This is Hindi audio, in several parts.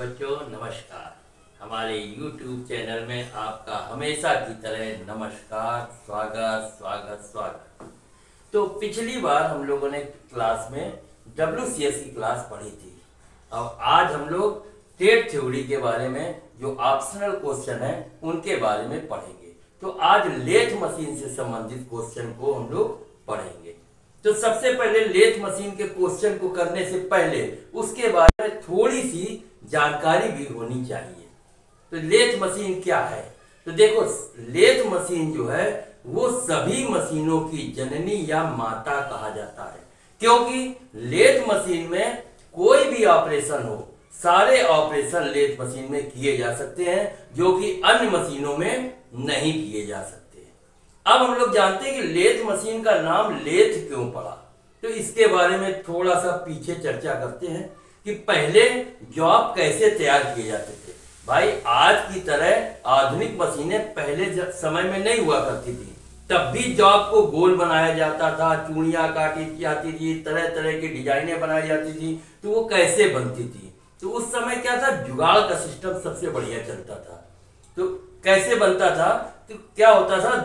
बच्चों नमस्कार। हमारे YouTube चैनल में आपका हमेशा की तरह नमस्कार, स्वागत स्वागत स्वागत। तो पिछली बार हम लोगों ने क्लास में WCS की क्लास पढ़ी थी। अब आज हम लोग टेट थ्योरी के बारे में जो ऑप्शनल क्वेश्चन है उनके बारे में पढ़ेंगे। तो आज लेथ मशीन से संबंधित क्वेश्चन को हम लोग पढ़ेंगे। तो सबसे पहले लेथ मशीन के क्वेश्चन को करने से पहले उसके बारे में थोड़ी सी जानकारी भी होनी चाहिए। तो लेथ मशीन क्या है? तो देखो, लेथ मशीन जो है वो सभी मशीनों की जननी या माता कहा जाता है, क्योंकि लेथ मशीन में कोई भी ऑपरेशन हो, सारे ऑपरेशन लेथ मशीन में किए जा सकते हैं जो कि अन्य मशीनों में नहीं किए जा सकते। अब हम लोग जानते हैं कि लेथ मशीन का नाम लेथ क्यों पड़ा। तो इसके बारे में थोड़ा सा पीछे चर्चा करते हैं कि पहले जॉब कैसे तैयार किए जाते थे। भाई, आज की तरह आधुनिक मशीनें पहले समय में नहीं हुआ करती थी। तब भी जॉब को गोल बनाया जाता था, चूड़ियां काटी जाती थी, तरह तरह की डिजाइनें बनाई जाती थी। तो वो कैसे बनती थी? तो उस समय क्या था, जुगाड़ का सिस्टम सबसे बढ़िया चलता था। तो कैसे बनता था? तो क्या होता था,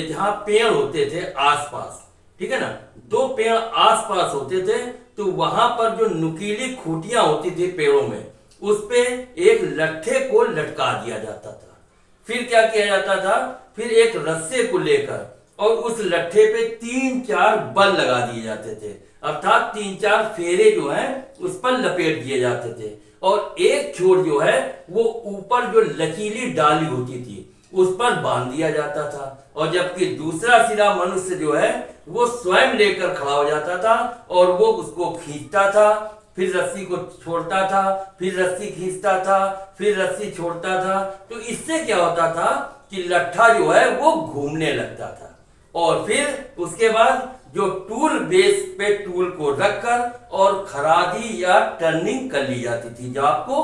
जहां पेड़ होते थे आसपास, ठीक है ना, दो पेड़ आसपास होते थे, तो वहां पर जो नुकीली खूंटियां होती थी पेड़ों में, उस पे एक लट्ठे को लटका दिया जाता था। फिर क्या किया जाता था, फिर एक रस्से को लेकर और उस लट्ठे पे 3-4 बल लगा दिए जाते थे, अर्थात 3-4 फेरे जो हैं उस पर लपेट दिए जाते थे। और एक छोर जो है वो ऊपर जो लचीली डाली होती थी उस पर बांध दिया जाता था, और जबकि दूसरा सिरा मनुष्य जो है वो स्वयं लेकर खड़ा हो जाता था और वो उसको खींचता था, फिर रस्सी को छोड़ता था, फिर रस्सी खींचता था, फिर रस्सी छोड़ता था। तो इससे क्या होता था कि लट्ठा जो है वो घूमने लगता था, और फिर उसके बाद जो टूल बेस पे टूल को रखकर और खरादी या टर्निंग कर ली जाती थी, जॉब को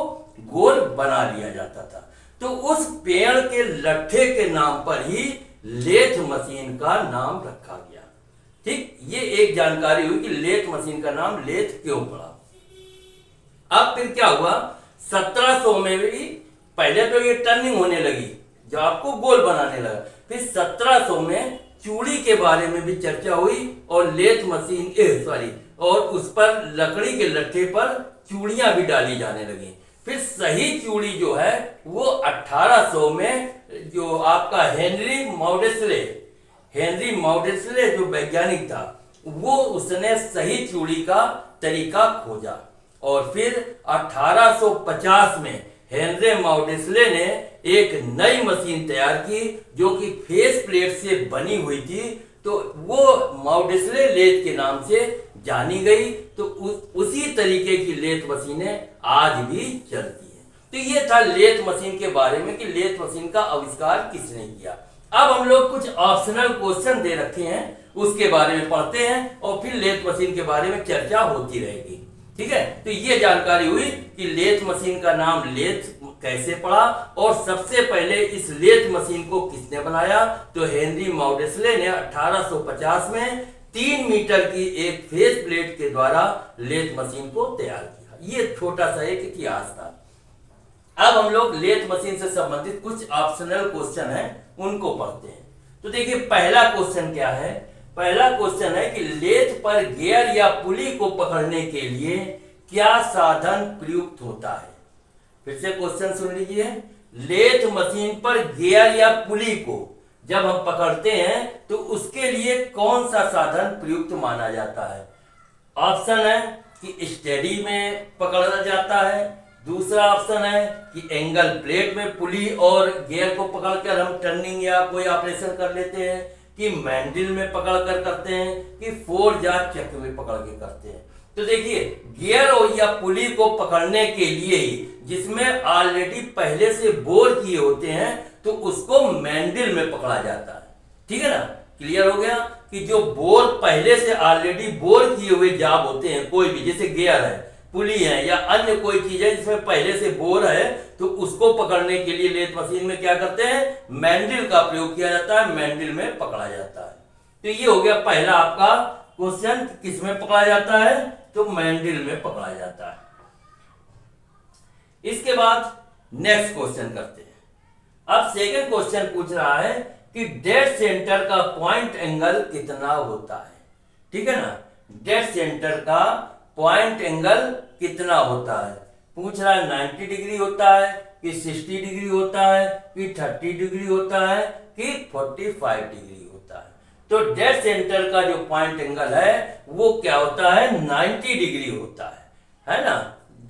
गोल बना लिया जाता था। तो उस पेड़ के लट्ठे के नाम पर ही लेथ मशीन का नाम रखा गया। ठीक, ये एक जानकारी हुई कि लेथ मशीन का नाम लेथ क्यों पड़ा। अब फिर क्या हुआ, 1700 में भी पहले तो ये टर्निंग होने लगी, जॉब को गोल बनाने लगा। फिर 1700 में चूड़ी के बारे में भी चर्चा हुई और लेथ मशीन और उस पर लकड़ी के लट्ठे पर चूड़ियां भी डाली जाने लगी। फिर सही चूड़ी जो है वो 1800 में जो आपका हेनरी मॉडेस्ले जो वैज्ञानिक था, वो उसने सही चूड़ी का तरीका खोजा। और फिर 1850 में हेनरी मॉडेस्ले ने एक नई मशीन तैयार की जो कि फेस प्लेट से बनी हुई थी। तो वो मॉडेस्ले लेथ के नाम से जानी गई। तो उसी तरीके की लेथ मशीनें आज भी चलती हैं। तो ये था लेथ मशीन के बारे में कि लेथ मशीन का आविष्कार किसने किया। अब हम लोग कुछ ऑप्शनल क्वेश्चन दे रखे हैं, उसके बारे में पढ़ते हैं और फिर लेथ मशीन के बारे में चर्चा होती रहेगी। ठीक है, तो ये जानकारी हुई कि लेथ मशीन का नाम लेथ कैसे पड़ा और सबसे पहले इस लेथ मशीन को किसने बनाया। तो हेनरी मॉडेस्ले ने 1850 में 3 मीटर की एक फेस प्लेट के द्वारा लेथ मशीन को तैयार किया। ये छोटा सा एक इतिहास था। अब हम लोग लेथ मशीन से संबंधित कुछ ऑप्शनल क्वेश्चन हैं, उनको पढ़ते हैं। तो देखिए, पहला क्वेश्चन क्या है। पहला क्वेश्चन है कि लेथ पर गियर या पुली को पकड़ने के लिए क्या साधन प्रयुक्त होता है। फिर से क्वेश्चन सुन लीजिए। लेथ मशीन पर गियर या पुली को जब हम पकड़ते हैं तो उसके लिए कौन सा साधन प्रयुक्त माना जाता है। ऑप्शन है कि स्टेडी में पकड़ा जाता है, दूसरा ऑप्शन है कि एंगल प्लेट में पुली और गियर को पकड़कर हम टर्निंग या कोई ऑपरेशन कर लेते हैं, कि मैंडल में पकड़कर करते हैं, कि फोर्ज या चक्र में पकड़ के करते हैं। तो देखिए, गियर और या पुली को पकड़ने के लिए ही जिसमें ऑलरेडी पहले से बोर किए होते हैं तो उसको मैंडल में पकड़ा जाता है। ठीक है ना, क्लियर हो गया कि जो बोर पहले से ऑलरेडी बोर किए हुए जाब होते हैं, कोई भी, जैसे गियर है, पुली है या अन्य कोई चीज है जिसमें पहले से बोर है, तो उसको पकड़ने के लिए लेथ मशीन में क्या करते हैं, मैंडल का प्रयोग किया जाता है, मैंडल में पकड़ा जाता है। तो ये हो गया पहला आपका क्वेश्चन, किसमें पकड़ा जाता है, तो मैंडल में पकड़ा जाता है। इसके बाद नेक्स्ट क्वेश्चन करते हैं। अब सेकंड क्वेश्चन पूछ रहा है कि डेड सेंटर का पॉइंट एंगल कितना होता है। ठीक है ना, डेड सेंटर का पॉइंट एंगल कितना होता है। पूछ रहा है 90 डिग्री होता है कि 60 डिग्री होता है कि 30 डिग्री होता है कि 45 डिग्री होता है। तो डेड सेंटर का जो पॉइंट एंगल है वो क्या होता है, 90 डिग्री होता है ना।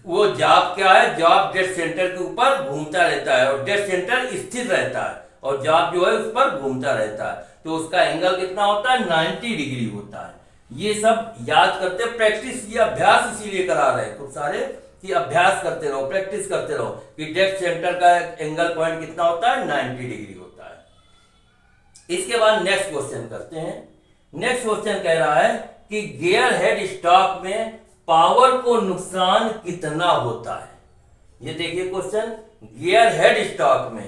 वो जॉब क्या है, जॉब डेड सेंटर के ऊपर घूमता रहता है और डेड सेंटर स्थिर रहता है और जॉब जो है उस पर घूमता रहता है। तो उसका एंगल कितना होता है, 90 डिग्री होता है। ये सब याद करते, प्रैक्टिस, ये अभ्यास इसीलिए करा रहे हैं खूब सारे कि अभ्यास करते रहो, प्रैक्टिस करते रहो कि डेड सेंटर का एंगल पॉइंट कितना होता है, 90 डिग्री होता है। इसके बाद नेक्स्ट क्वेश्चन करते हैं। नेक्स्ट क्वेश्चन कह रहा है कि गियर हेड स्टॉक में पावर को नुकसान कितना होता है। ये देखिए क्वेश्चन, गियर हेड स्टॉक में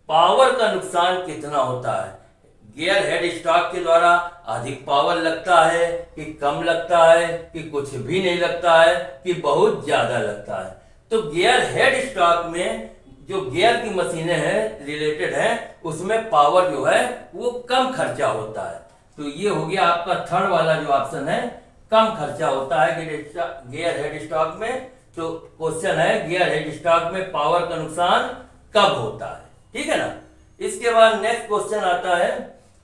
पावर का नुकसान कितना होता है। गियर हेड स्टॉक के द्वारा अधिक पावर लगता है कि कम लगता है कि कुछ भी नहीं लगता है कि बहुत ज्यादा लगता है। तो गियर हेड स्टॉक में जो गियर की मशीनें हैं रिलेटेड हैं उसमें पावर जो है वो कम खर्चा होता है। तो ये हो गया आपका थर्ड वाला जो ऑप्शन है, कम खर्चा होता है गियर हेड स्टॉक में। तो क्वेश्चन है गियर हेड स्टॉक में पावर का नुकसान कब होता है। ठीक है ना। इसके बाद नेक्स्ट क्वेश्चन आता है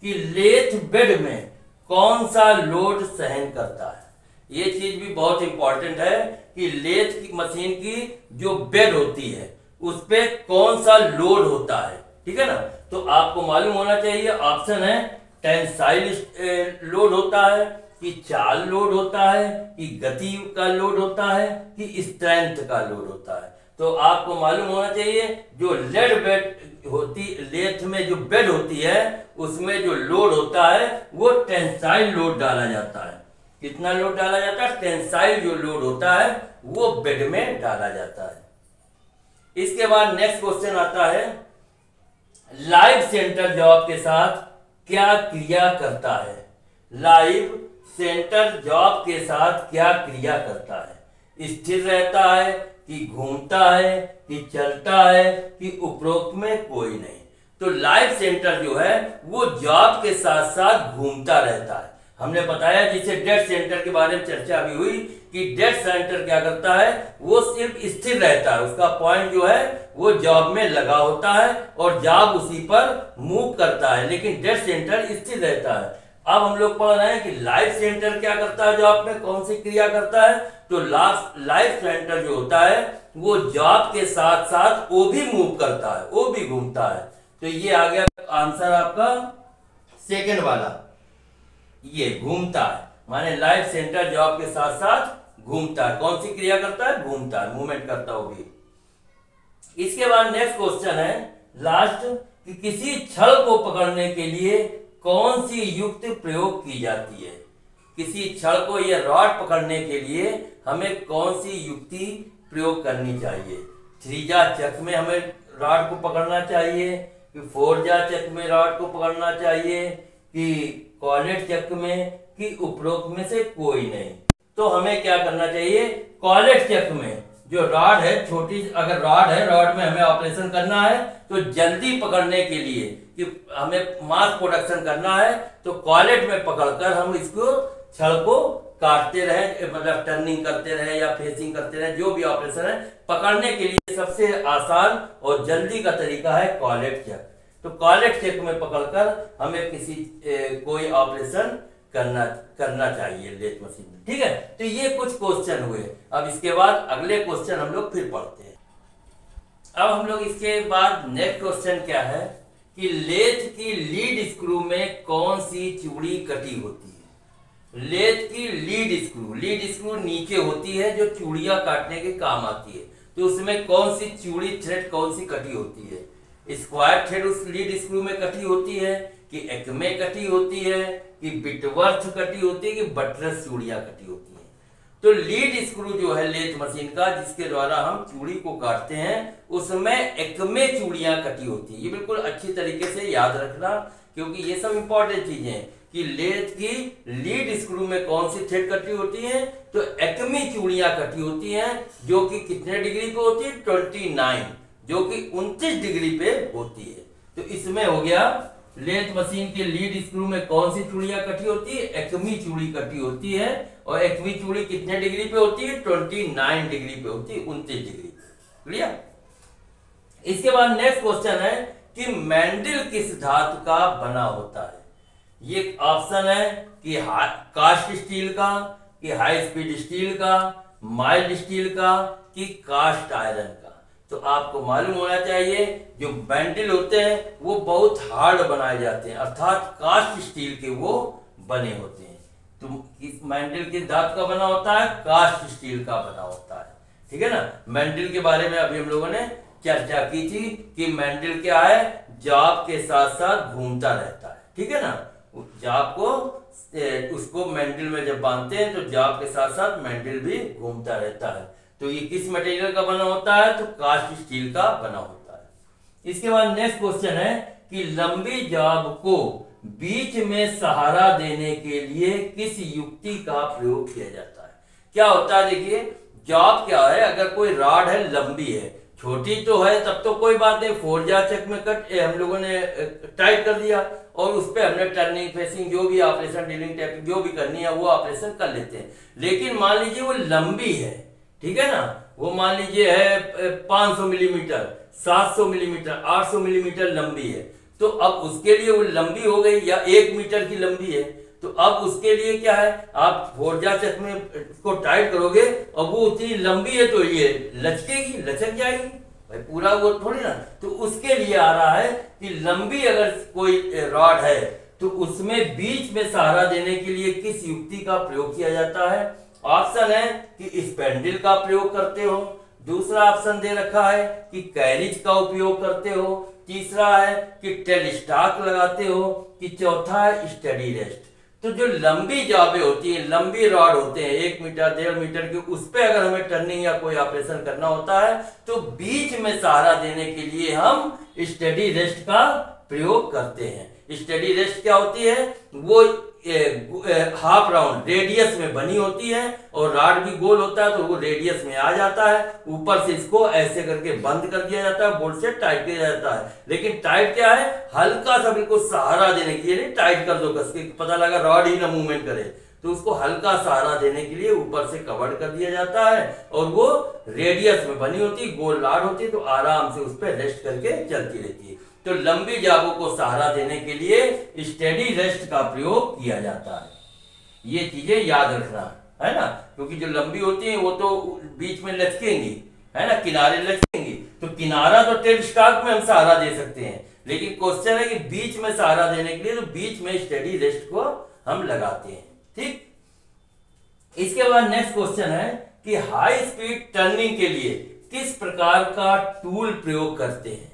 कि लेथ बेड में कौन सा लोड सहन करता है। ये चीज भी बहुत इंपॉर्टेंट है कि लेथ की मशीन की जो बेड होती है उस पे कौन सा लोड होता है। ठीक है ना। तो आपको मालूम होना चाहिए, ऑप्शन है टेंसाइल लोड होता है कि चाल लोड होता है कि गति का लोड होता है कि स्ट्रेंथ का लोड होता है। तो आपको मालूम होना चाहिए जो लेड बेड होती, लेथ में जो बेड होती है उसमें जो लोड होता है वो टेंसाइल लोड डाला जाता है। कितना लोड डाला जाता है, टेंसाइल जो लोड होता है वो बेड में डाला जाता है। इसके बाद नेक्स्ट क्वेश्चन आता है लाइव सेंटर जॉब के साथ क्या क्रिया करता है। लाइव सेंटर जॉब के साथ क्या क्रिया करता है, स्थिर रहता है कि घूमता है कि चलता है कि उपरोक्त में कोई नहीं। तो लाइव सेंटर जो है वो जॉब के साथ साथ घूमता रहता है। हमने बताया जिसे डेड सेंटर के बारे में चर्चा भी हुई कि डेड सेंटर क्या करता है, वो सिर्फ स्थिर रहता है, उसका पॉइंट जो है वो जॉब में लगा होता है और जॉब उसी पर मूव करता है, लेकिन डेड सेंटर स्थिर रहता है। अब हम लोग पढ़ रहे हैं कि लाइव सेंटर क्या करता है, जॉब में कौन सी क्रिया करता है। तो लाइव सेंटर जो होता है वो जॉब के साथ साथ वो भी मूव करता है, वो भी घूमता है। तो ये आ गया आंसर आपका सेकंड वाला, ये घूमता है, माने लाइव सेंटर जॉब के साथ साथ घूमता है। कौन सी क्रिया करता है, घूमता है, मूवमेंट करता है वो भी। इसके बाद नेक्स्ट क्वेश्चन है लास्ट कि किसी छड़ को पकड़ने के लिए कौन सी युक्ति प्रयोग की जाती है। किसी छड़ को या रॉड पकड़ने के लिए हमें कौन सी युक्ति प्रयोग करनी चाहिए। 3 चक में हमें रॉड को पकड़ना चाहिए कि 4 चक में रॉड को पकड़ना चाहिए कि कॉलेट चक में कि उपरोक्त में से कोई नहीं। तो हमें क्या करना चाहिए, कॉलेट चक में जो रॉड है, छोटी अगर रॉड है, रॉड में हमें ऑपरेशन करना है तो जल्दी पकड़ने के लिए कि हमें मास प्रोडक्शन करना है तो कॉलेट में पकड़कर हम इसको छड़ को काटते रहे, मतलब टर्निंग करते रहे या फेसिंग करते रहे, जो भी ऑपरेशन है पकड़ने के लिए सबसे आसान और जल्दी का तरीका है कॉलेट चक। तो कॉलेट चक में पकड़कर हमें किसी कोई ऑपरेशन करना चाहिए लेथ मशीन में। ठीक है, तो ये कुछ क्वेश्चन हुए। अब इसके बाद अगले क्वेश्चन हम लोग फिर पढ़ते हैं। अब हम लोग इसके बाद नेक्स्ट क्वेश्चन क्या है कि लेथ की लीड स्क्रू में कौन सी चूड़ी कटी होती है। लेथ की लीड स्क्रू नीचे होती है जो चूड़ियां काटने के काम आती है। तो उसमें कौन सी चूड़ी थ्रेड कौन सी कटी होती है, स्क्वायर थ्रेड उस लीड स्क्रू में कटी होती है कि एक्मे कटी होती है कि बिटवर्थ कटी होती है कि बटरस चूड़ियां कटी होती है। तो लीड स्क्रू जो है लेथ मशीन का जिसके द्वारा हम चूड़ी को काटते हैं उसमें एक्मे चूड़ियां कटी होती है। ये बिल्कुल अच्छी तरीके से याद रखना क्योंकि ये सब इंपॉर्टेंट चीजें हैं कि लेथ की लीड स्क्रू में कौन सी थ्रेड कटी होती है, तो एक्मी चूड़ियां कटी होती हैं, जो कि कितने डिग्री पे होती है, 29, जो कि 29 डिग्री पे होती है। तो इसमें हो गया लेथ मशीन के लीड स्क्रू में कौन सी चूड़ियां कटी होती है, एक्मी चूड़ी कटी होती है, और एक्मी चूड़ी कितने डिग्री पे होती है, 29 डिग्री पे होती है, 29 डिग्री। क्लियर। इसके बाद नेक्स्ट क्वेश्चन है कि मैंडल किस धातु का बना होता है। ये ऑप्शन है कि कास्ट स्टील का, कि हाई स्पीड स्टील का, माइल्ड स्टील का, कि कास्ट आयरन का। तो आपको मालूम होना चाहिए जो मैंडल होते हैं वो बहुत हार्ड बनाए जाते हैं, अर्थात कास्ट स्टील के वो बने होते हैं। तो इस मैंडल किस धातु का बना होता है, कास्ट स्टील का बना होता है। ठीक है ना। मैंडल के बारे में अभी हम लोगों ने चर्चा की थी कि मैंडल क्या है, जॉब के साथ साथ घूमता रहता है। ठीक है ना। जॉब को उसको मैंडल में जब बांधते हैं तो जॉब के साथ साथ मैंडल भी घूमता रहता है। तो ये किस मटेरियल का बना होता है, तो कास्ट स्टील का बना होता है। इसके बाद नेक्स्ट क्वेश्चन है कि लंबी जॉब को बीच में सहारा देने के लिए किस युक्ति का प्रयोग किया जाता है। क्या होता है, देखिए जॉब क्या है, अगर कोई रॉड है लंबी है, छोटी तो है तब तो कोई बात नहीं, फोर्जा चक में कट हम लोगों ने टाइट कर दिया और उस पर हमने टर्निंग फेसिंग जो भी ऑपरेशन ड्रिलिंग टैपिंग जो भी करनी है वो ऑपरेशन कर लेते हैं। लेकिन मान लीजिए वो लंबी है, ठीक है ना, वो मान लीजिए है 500 मिलीमीटर, 700 मिलीमीटर, 800 मिलीमीटर लंबी है, तो अब उसके लिए वो लंबी हो गई, या 1 मीटर की लंबी है, तो अब उसके लिए क्या है, आप फोर्जा चक में इसको टाइट करोगे और वो उतनी लंबी है तो ये लचकेगी, लचक जाएगी भाई, पूरा वो थोड़ी ना। तो उसके लिए आ रहा है कि लंबी अगर कोई रॉड है तो उसमें बीच में सहारा देने के लिए किस युक्ति का प्रयोग किया जाता है। ऑप्शन है कि स्पैंडल का प्रयोग करते हो, दूसरा ऑप्शन दे रखा है कि कैरिज का उपयोग करते हो, तीसरा है कि टेलस्टॉक लगाते हो, कि चौथा है स्टडी रेस्ट। तो जो लंबी जॉबें होती हैं, लंबी रॉड होते हैं 1 मीटर 1.5 मीटर के, उस पे अगर हमें टर्निंग या कोई ऑपरेशन करना होता है तो बीच में सहारा देने के लिए हम स्टडी रेस्ट का प्रयोग करते हैं। स्टडी रेस्ट क्या होती है, वो हाफ राउंड रेडियस में बनी होती है और रॉड भी गोल होता है तो वो रेडियस में आ जाता है, ऊपर से इसको ऐसे करके बंद कर दिया जाता है, बोल्ट से टाइट किया जाता है। लेकिन टाइट क्या है, हल्का सा बिल्कुल सहारा देने के लिए, टाइट कर दो कस के, पता लगा रॉड ही ना मूवमेंट करे, तो उसको हल्का सहारा देने के लिए ऊपर से कवर कर दिया जाता है और वो रेडियस में बनी होती है, गोल रॉड होती है, तो आराम से उस पर रेस्ट करके चलती रहती है। तो लंबी जॉबों को सहारा देने के लिए स्टेडी रेस्ट का प्रयोग किया जाता है। ये चीजें याद रखना है ना, क्योंकि जो लंबी होती है वो तो बीच में लचकेंगी, है ना, किनारे लचकेंगी, तो किनारा तो टेलस्टॉक में हम सहारा दे सकते हैं, लेकिन क्वेश्चन है कि बीच में सहारा देने के लिए तो बीच में स्टेडी रेस्ट को हम लगाते हैं। ठीक। इसके बाद नेक्स्ट क्वेश्चन है कि हाई स्पीड टर्निंग के लिए किस प्रकार का टूल प्रयोग करते हैं।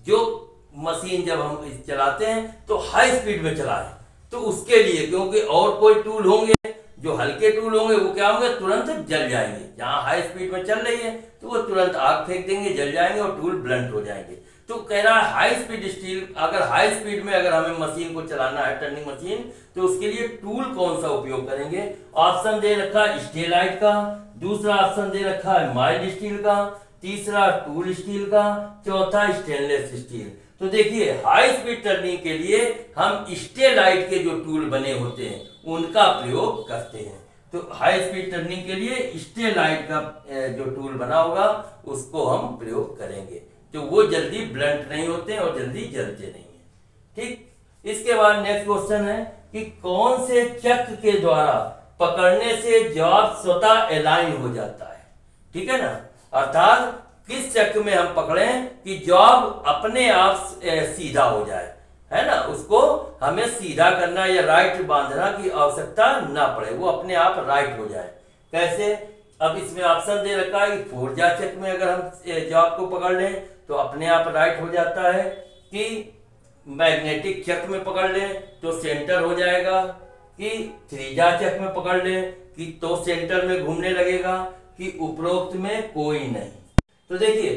जो मशीन जब हम चलाते हैं तो हाई स्पीड में चलाएं, तो उसके लिए क्योंकि और कोई टूल होंगे, जो हल्के टूल होंगे वो क्या होंगे, तुरंत जल जाएंगे। जहां हाई स्पीड में चल रही है तो वो तुरंत आग फेंक देंगे, जल जाएंगे और टूल ब्लंट हो जाएंगे। तो कह रहा है हाई स्पीड स्टील, अगर हाई स्पीड में अगर हमें मशीन को चलाना है, टर्निंग मशीन, तो उसके लिए टूल कौन सा उपयोग करेंगे। ऑप्शन दे रखा है स्टेलाइट का, दूसरा ऑप्शन दे रखा है माइल्ड स्टील का, तीसरा टूल स्टील का, चौथा स्टेनलेस स्टील। तो देखिए हाई स्पीड टर्निंग के लिए हम स्टेलाइट के जो टूल बने होते हैं उनका प्रयोग करते हैं। तो हाई स्पीड टर्निंग के लिए स्टेलाइट का जो टूल बना होगा उसको हम प्रयोग करेंगे, तो वो जल्दी ब्लंट नहीं होते और जल्दी जलते नहीं है। ठीक। इसके बाद नेक्स्ट क्वेश्चन है कि कौन से चक्र के द्वारा पकड़ने से जॉब स्वतः अलाइन हो जाता है। ठीक है ना, अर्थात किस चक्र में हम पकड़ें कि जॉब अपने आप सीधा हो जाए, है ना, उसको हमें सीधा करना या राइट बांधना की आवश्यकता ना पड़े, वो अपने आप राइट हो जाए। कैसे, अब इसमें ऑप्शन दे रखा है कि फोर्जा चक्र में अगर हम जॉब को पकड़ लें तो अपने आप राइट हो जाता है, कि मैग्नेटिक चक्र में पकड़ लें तो सेंटर हो जाएगा, कि थ्रीजा चक्र में पकड़ लें कि तो सेंटर में घूमने लगेगा, कि उपरोक्त में कोई नहीं। तो देखिए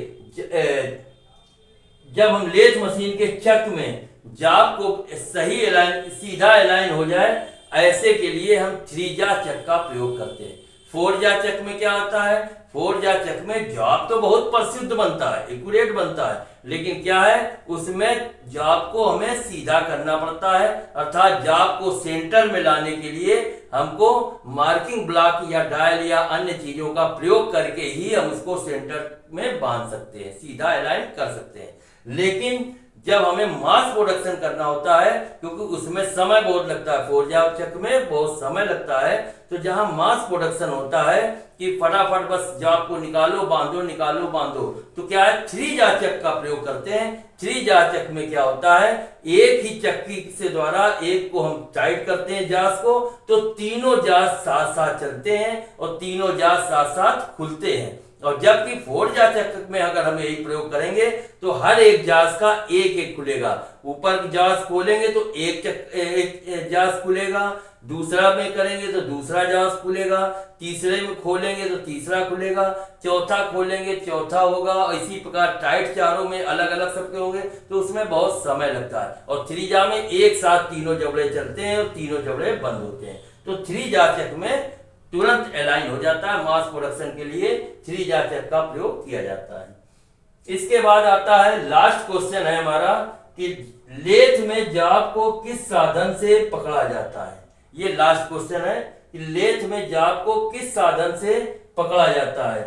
जब हम लेथ मशीन के चक्र में जाप को सही अलाइन, सीधा अलाइन हो जाए, ऐसे के लिए हम 3 जा चक का प्रयोग करते हैं। 4 जा चक में क्या आता है? 4 जा चक में जाप तो बहुत परिशुद्ध बनता है, एक्यूरेट बनता है, लेकिन क्या है उसमें जाप को हमें सीधा करना पड़ता है, अर्थात जाप को सेंटर में लाने के लिए हमको मार्किंग ब्लॉक या डायल या अन्य चीजों का प्रयोग करके ही हम उसको सेंटर में बांध सकते हैं, सीधा अलाइन कर सकते हैं। लेकिन जब हमें मास प्रोडक्शन करना होता है, क्योंकि उसमें समय बहुत लगता है, 4 जा चक में बहुत समय लगता है, तो जहां मास प्रोडक्शन होता है कि फटाफट बस जाप को निकालो बांधो, निकालो बांधो, तो क्या है 3 जा चक का प्रयोग करते हैं। 3 जा चक में क्या होता है, एक ही चक्की से द्वारा एक को हम टाइट करते हैं जास को, तो तीनों जास साथ साथ चलते हैं और तीनों जास साथ साथ खुलते हैं। और जबकि 4 जा चक में अगर हम यही प्रयोग करेंगे तो हर एक जास का एक एक खुलेगा। ऊपर जास खोलेंगे तो एक जास खुलेगा, दूसरा में करेंगे तो दूसरा जास खुलेगा, तीसरे में खोलेंगे तो तीसरा खुलेगा, चौथा खोलेंगे चौथा होगा, और इसी प्रकार टाइट चारों में अलग अलग सबके होंगे, तो उसमें बहुत समय लगता है। और 3 जा में एक साथ तीनों जबड़े चलते हैं और तीनों जबड़े बंद होते हैं, तो 3 जा चक में तुरंत अलाइन हो जाता है। मास प्रोडक्शन के लिए 3 जा चक का प्रयोग किया जाता है। इसके बाद आता है लास्ट क्वेश्चन है हमारा कि लेथ में जाप को किस साधन से पकड़ा जाता है। ये लास्ट क्वेश्चन है कि लेथ में जाप को किस साधन से पकड़ा जाता है।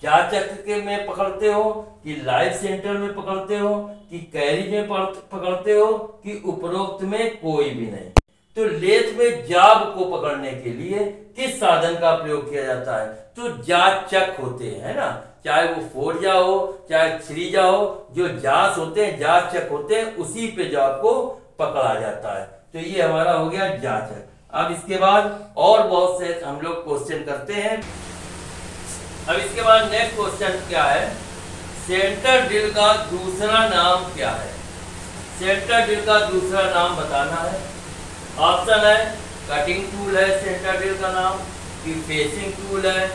जा चक के में पकड़ते हो कि लाइव सेंटर में पकड़ते हो कि कैरिज में पकड़ते हो कि उपरोक्त में कोई भी नहीं। तो लेथ में जाब को पकड़ने के लिए किस साधन का प्रयोग किया जाता है, तो जा चक होते हैं ना, चाहे वो 4 जा हो चाहे 3 जा हो, जो जास होते हैं जा चक होते हैं, उसी पे जाब को पकड़ा जाता है। तो ये हमारा हो गया जा चक। अब इसके बाद और बहुत से हम लोग क्वेश्चन करते हैं। अब इसके बाद नेक्स्ट क्वेश्चन क्या है, सेंटर ड्रिल का दूसरा नाम क्या है। सेंटर ड्रिल का दूसरा नाम बताना है। ऑप्शन है कटिंग टूल है सेंटर ड्रिल का नाम, कि फेसिंग टूल है,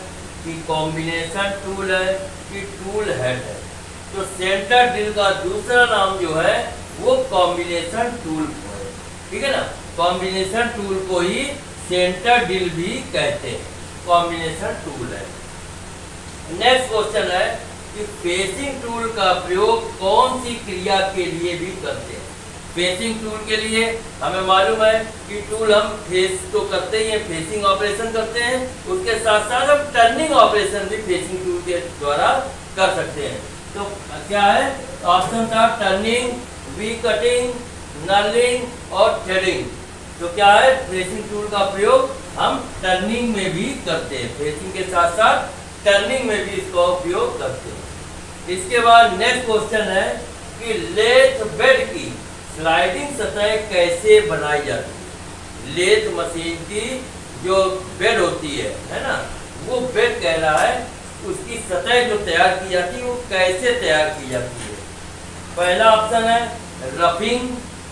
कि कॉम्बिनेशन टूल है, कि टूल हेड है। तो सेंटर ड्रिल का दूसरा नाम जो है वो कॉम्बिनेशन टूल है, ठीक है ना। कॉम्बिनेशन टूल को ही सेंटर ड्रिल भी कहते हैं, कॉम्बिनेशन टूल है। नेक्स्ट क्वेश्चन है कि फेसिंग टूल का प्रयोग कौन सी क्रिया के लिए भी करते हैं। फेसिंग टूल के लिए हमें मालूम है कि टूल हम फेस तो करते ही हैं, फेसिंग ऑपरेशन करते हैं, उसके साथ साथ हम टर्निंग ऑपरेशन भी फेसिंग टूल के द्वारा कर सकते हैं। तो क्या है ऑप्शन था टर्निंग, वी कटिंग, नर्लिंग और थ्रेडिंग। तो क्या है फेसिंग टूल का प्रयोग हम टर्निंग में भी करते हैं, फेसिंग के साथ साथ टर्निंग में भी इसका उपयोग करते हैं। इसके बाद नेक्स्ट क्वेश्चन है कि लेथ बेड की स्लाइडिंग सतह कैसे बनाई जाती है। लेथ मशीन की जो बेड होती है ना, वो बेड कह रहा है, उसकी सतह जो तैयार की जाती है वो कैसे तैयार की जाती है। पहला ऑप्शन है रफिंग,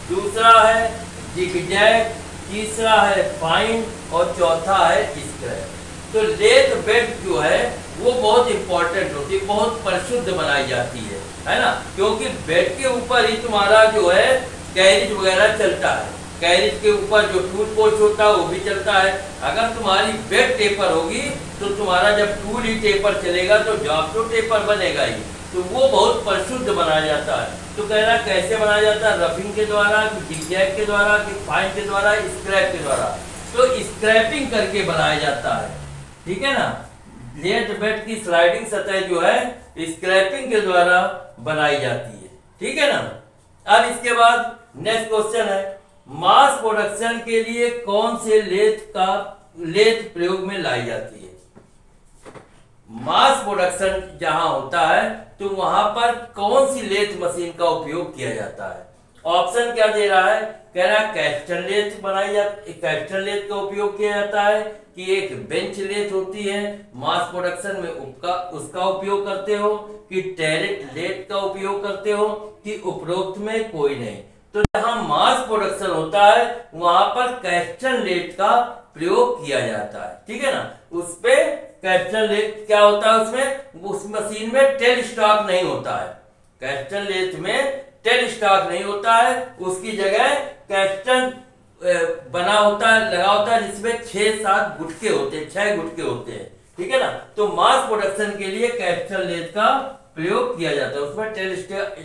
दूसरा है जिगजैग, तीसरा है फाइन और चौथा है स्क्रैप। तो लेथ बेड जो है वो बहुत इंपॉर्टेंट होती है, बहुत परिशुद्ध बनाई जाती है ना, क्योंकि बेड के ऊपर ही तुम्हारा जो है कैरिज वगैरह चलता है, कैरिज के ऊपर जो टूल पोस्ट होता है वो भी चलता है। अगर तुम्हारी बेड टेपर होगी तो तुम्हारा जब टूल ही टेपर चलेगा तो जॉब तो टेपर बनेगा ही, तो वो बहुत परिशुद्ध बनाया जाता है। तो कह रहा कैसे बनाया जाता है, रफिंग के द्वारा, जिगजैग के द्वारा, कि फाइन के द्वारा, स्क्रैप के द्वारा। तो स्क्रैपिंग करके बनाया जाता है, ठीक है ना। लेथ बेड की स्लाइडिंग सतह जो है स्क्रैपिंग के द्वारा बनाई जाती है, ठीक है ना। अब इसके बाद नेक्स्ट क्वेश्चन है मास प्रोडक्शन के लिए कौन से लेथ प्रयोग में लाई जाती है। मास प्रोडक्शन जहां होता है तो वहां पर कौन सी लेथ मशीन का उपयोग किया जाता है। ऑप्शन क्या दे रहा है, कह रहा है कैस्टन लेथ बनाई जाती, कैस्टन लेथ का उपयोग किया जाता है, कि एक बेंच लेथ होती है मास प्रोडक्शन में उसका उपयोग करते हो, कि टैरेट लेथ का उपयोग करते हो, कि उपरोक्त में कोई नहीं। तो जहां मास प्रोडक्शन होता है वहां पर कैस्टन लेथ का प्रयोग किया जाता है, ठीक है ना। उस पे कैस्टन लेथ क्या होता है, उसमें उस मशीन में टेल स्टॉक नहीं होता है, कैस्टन लेथ में टेल स्टॉक नहीं होता है, उसकी जगह कैप्स्टन बना होता है, लगा होता है, जिसमें 6-7 गुटके होते हैं, 6 गुटके होते हैं, ठीक है ना। तो मास प्रोडक्शन के लिए कैप्स्टन लेथ का प्रयोग किया जाता है, उसमें टेल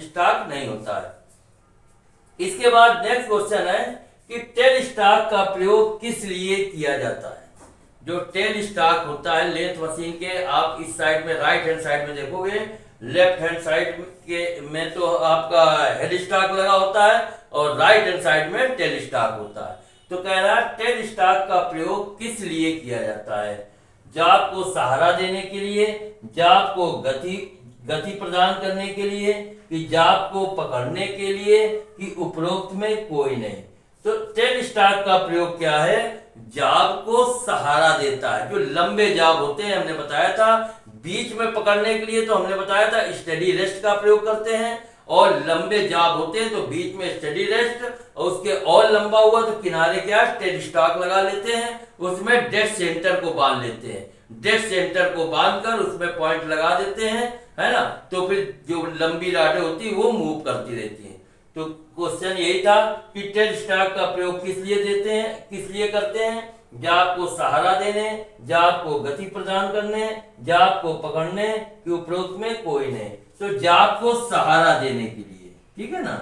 स्टॉक नहीं होता है। इसके बाद नेक्स्ट क्वेश्चन है कि टेल स्टॉक का प्रयोग किस लिए किया जाता है। जो टेल स्टॉक होता है लेथ मशीन के, आप इस साइड में राइट हैंड साइड में देखोगे, लेफ्ट हैंड साइड के में तो आपका हेड स्टॉक लगा होता है और राइट हैंड साइड में टेल स्टॉक होता है। तो कह रहा है टेल स्टॉक का प्रयोग किस लिए किया जाता है। जाप को सहारा देने के लिए, जाप को गति प्रदान करने के लिए, कि जाप को पकड़ने के लिए, कि उपरोक्त में कोई नहीं। तो टेल स्टॉक का प्रयोग क्या है, जाप को सहारा देता है। जो लंबे जाप होते हैं, हमने बताया था बीच में पकड़ने के लिए, तो हमने बताया था स्टडी रेस्ट का प्रयोग करते हैं, और लंबे जाप होते हैं तो बीच में स्टडी रेस्ट, और उसके और लंबा हुआ तो किनारे क्या टेल स्टॉक लगा लेते हैं, उसमें डेड सेंटर को बांध लेते हैं, डेड सेंटर को बांधकर उसमें पॉइंट लगा देते हैं, है ना। तो फिर जो लंबी राडें होती है वो मूव करती रहती हैं। तो क्वेश्चन यही था कि टेल स्टॉक का प्रयोग किस लिए देते हैं, किस लिए करते हैं। जाप को सहारा देने, जाप को गति प्रदान करने, जाप को पकड़ने, कि उपरोक्त में कोई नहीं। तो जाप को सहारा देने के लिए, ठीक है ना,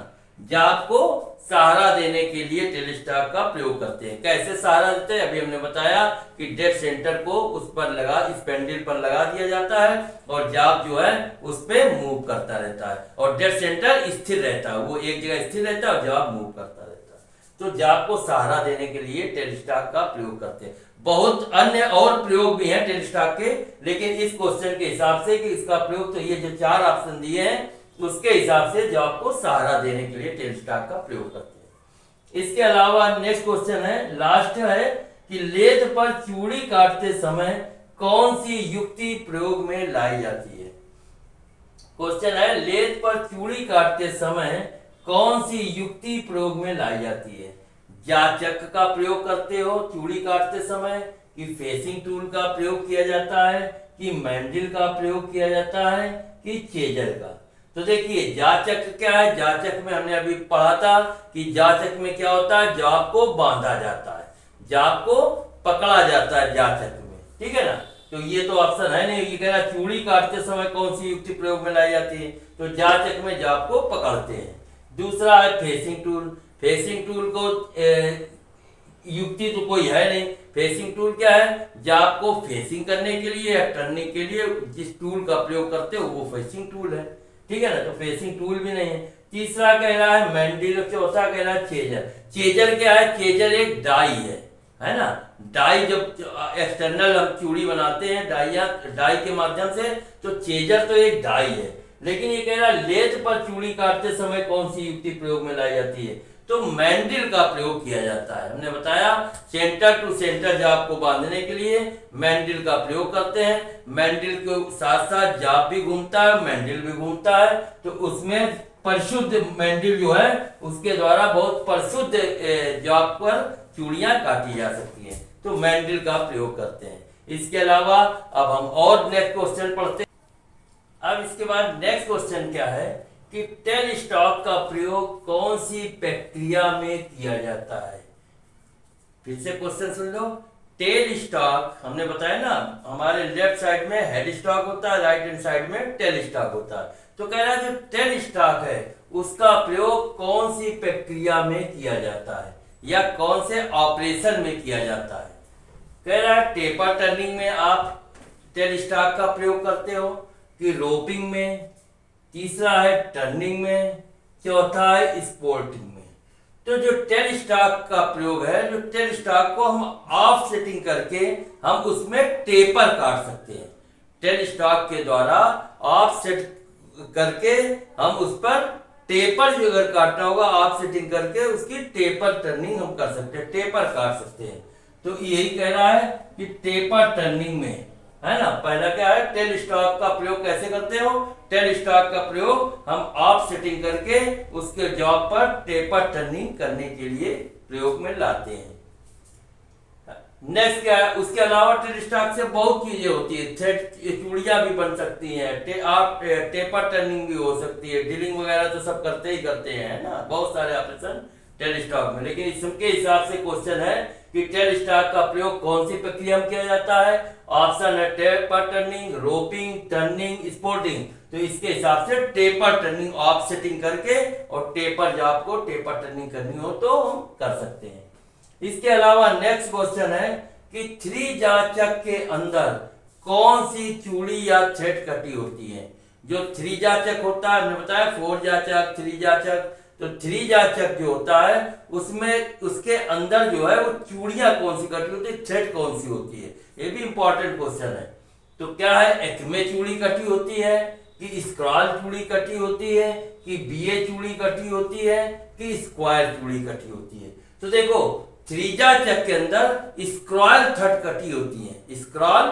जाप को सहारा देने के लिए टेल स्टॉक का प्रयोग करते हैं। कैसे सहारा देते हैं, अभी हमने बताया कि डेड सेंटर को उस पर लगा, इस पेंडल पर लगा दिया जाता है, और जाप जो है उस पे मूव करता रहता है, और डेड सेंटर स्थिर रहता है, वो एक जगह स्थिर रहता है और जाप मूव करता रहता है। तो जाप को सहारा देने के लिए टेल स्टॉक का प्रयोग करते हैं। बहुत अन्य और प्रयोग भी हैं टेल स्टॉक के, लेकिन इस क्वेश्चन के हिसाब से कि इसका प्रयोग, तो ये जो 4 ऑप्शन दिए हैं उसके हिसाब से जाप को सहारा देने के लिए टेल स्टॉक का प्रयोग करते हैं। इसके अलावा नेक्स्ट क्वेश्चन है, लास्ट है कि लेथ पर चूड़ी काटते समय कौन सी युक्ति प्रयोग में लाई जाती है। क्वेश्चन है, लेथ पर चूड़ी काटते समय कौन सी युक्ति प्रयोग में लाई जाती है। जाचक का प्रयोग करते हो चूड़ी काटते समय, कि फेसिंग टूल का प्रयोग किया जाता है, कि मैंडल का प्रयोग किया जाता है, कि चेजर का। तो देखिए जाचक क्या है, जाचक में हमने अभी पढ़ा था कि जाचक में क्या होता है, जाप को बांधा जाता है, जाप को पकड़ा जाता है जाचक में, ठीक है ना। तो ये तो ऑप्शन है नहीं, ये कह रहा चूड़ी काटते समय कौन सी युक्ति प्रयोग में लाई जाती है, तो जाचक में जाप को पकड़ते हैं। दूसरा है फेसिंग टूल, फेसिंग टूल को युक्ति तो कोई है नहीं। फेसिंग टूल क्या है, जाप को फेसिंग करने के लिए या टर्निंग के लिए जिस टूल का प्रयोग करते हो वो फेसिंग टूल है, ठीक है ना, तो फेसिंग टूल भी नहीं है। तीसरा कह रहा है मैंडल, चौथा कह रहा है चेजर। चेजर क्या है, चेजर एक डाई है ना, डाई जब एक्सटर्नल हम चूड़ी बनाते हैं डाई के माध्यम से, तो चेजर तो एक डाई है। लेकिन ये कह रहा है लेथ पर चूड़ी काटते समय कौन सी युक्ति प्रयोग में लाई जाती है, तो मैंडल का प्रयोग किया जाता है। हमने बताया सेंटर टू सेंटर जाप को बांधने के लिए मैंडल का प्रयोग करते हैं। मैंडल के साथ साथ जाप भी घूमता है, मैंडल भी घूमता है, तो उसमें परिशुद्ध मैंडल जो है उसके द्वारा बहुत परिशुद्ध जाप पर चूड़ियां काटी जा सकती हैं, तो मैंडल का प्रयोग करते हैं। इसके अलावा अब हम और नेक्स्ट क्वेश्चन पढ़ते हैं। अब इसके बाद नेक्स्ट क्वेश्चन क्या है कि टेल स्टॉक का प्रयोग कौन सी प्रक्रिया में किया जाता है। फिर से क्वेश्चन सुन लो। टेल स्टॉक हमने बताया ना, हमारे लेफ्ट साइड में हेड स्टॉक होता है, राइट हैंड साइड में टेल स्टॉक होता है। तो कह रहा है जो टेल स्टॉक है उसका प्रयोग कौन सी प्रक्रिया में किया जाता है या कौन से ऑपरेशन में किया जाता है। कह रहा है टेपर टर्निंग में आप टेल स्टॉक का प्रयोग करते हो, कि रोपिंग में, तीसरा है टर्निंग में, चौथा है स्पोर्टिंग में। तो जो टेल स्टॉक का प्रयोग है, जो टेल स्टॉक को हम ऑफ सेटिंग करके हम उसमें टेपर काट सकते हैं। टेल स्टॉक के द्वारा ऑफ सेट करके हम उस पर टेपर जो अगर काटना होगा ऑफ सेटिंग करके उसकी टेपर टर्निंग हम कर सकते हैं, टेपर काट सकते हैं। तो यही कह रहा है कि टेपर टर्निंग में, है ना, पहला क्या है टेल स्टॉक का प्रयोग कैसे करते हो, टेल स्टॉक का प्रयोग हम ऑफ सेटिंग करके उसके जॉब पर टेपर टर्निंग करने के लिए प्रयोग में लाते हैं। नेक्स्ट क्या है, उसके अलावा टेल स्टॉक से बहुत चीजें होती है, थ्रेड चूड़ियां भी बन सकती हैं, टेपर टर्निंग भी हो सकती है, डीलिंग वगैरह तो सब करते ही करते हैं, है ना, बहुत सारे ऑपरेशन टेल स्टॉक में। लेकिन इसके हिसाब से क्वेश्चन है कि टेल स्टॉक का प्रयोग कौन सी प्रक्रिया में किया जाता है। ऑप्शन है taper turning, roping, turning, sporting. तो इसके हिसाब से टेपर टर्निंग ऑफसेटिंग करके, और टेपर जब आपको टेपर टर्निंग करनी हो तो हम कर सकते हैं। इसके अलावा नेक्स्ट क्वेश्चन है कि थ्री जाचक के अंदर कौन सी चूड़ी या थ्रेड कटी होती है। जो थ्री जाचक होता है, हमने बताया 4 जाचक, 3 जाचक, तो 3 जाचक जो होता है उसमें उसके अंदर जो है वो चूड़ियां कौन सी कटी होती है, थ्रेड कौन सी होती है, ये भी इंपॉर्टेंट क्वेश्चन है। तो क्या है, एक्मे चूड़ी कटी होती है, कि स्क्रॉल चूड़ी कटी होती है, कि बीए चूड़ी कटी होती है, कि स्क्वायर चूड़ी कटी होती है। तो देखो त्रिजाचक के अंदर स्क्रॉल थ्रेड कटी होती है, स्क्रॉल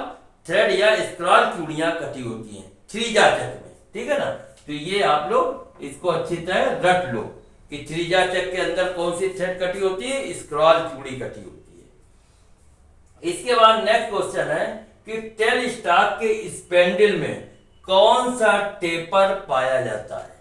थ्रेड या स्क्रॉल चूड़ियां कटी होती हैं त्रिजाचक में, ठीक है ना। तो ये आप लोग इसको अच्छी तरह रट लो कि त्रिजाचक के अंदर कौन सी थ्रेड कटी होती है, स्क्रॉल चूड़ी कटी होती है। इसके बाद नेक्स्ट क्वेश्चन है कि टेल स्टॉक के स्पेंडल में कौन सा टेपर पाया जाता है।